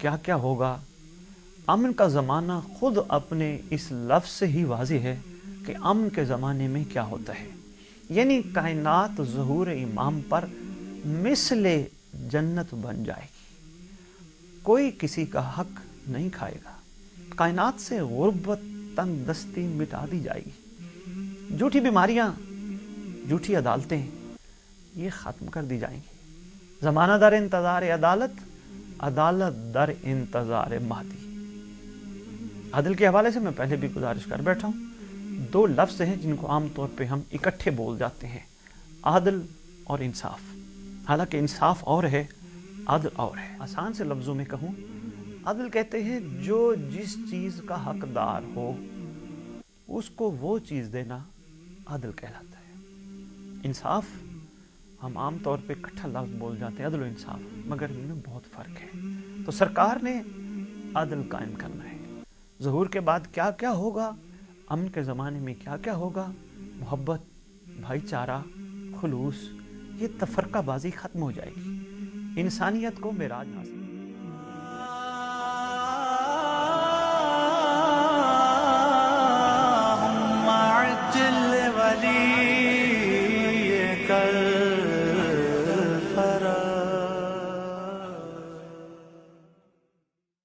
کیا کیا ہوگا؟ امن کا زمانہ خود اپنے اس لفظ سے ہی واضح ہے کہ امن کے زمانے میں کیا ہوتا ہے، یعنی کائنات ظہور امام پر مثل جنت بن جائے گی، کوئی کسی کا حق نہیں کھائے گا، کائنات سے غربت تنگ دستی مٹا دی جائے گی، جھوٹی بیماریاں، جھوٹی عدالتیں یہ ختم کر دی جائیں گی، زمانہ در انتظار عدالت، عدالت در انتظار مہدی۔ عدل کے حوالے سے میں پہلے بھی گزارش کر بیٹھا ہوں، دو لفظ ہیں جن کو عام طور پہ ہم اکٹھے بول جاتے ہیں، عدل اور انصاف، حالانکہ انصاف اور ہے، عدل اور ہے۔ آسان سے لفظوں میں کہوں، عدل کہتے ہیں جو جس چیز کا حقدار ہو اس کو وہ چیز دینا عدل کہلاتا ہے۔ انصاف ہم عام طور پہ اکٹھا لفظ بول جاتے ہیں، عدل و انصاف، مگر ان میں بہت فرق ہے۔ تو سرکار نے عدل قائم کرنا ہے۔ ظہور کے بعد کیا کیا ہوگا، امن کے زمانے میں کیا کیا ہوگا، محبت، بھائی چارہ، خلوص، یہ تفرقہ بازی ختم ہو جائے گی، انسانیت کو معراج حاصل ولی کر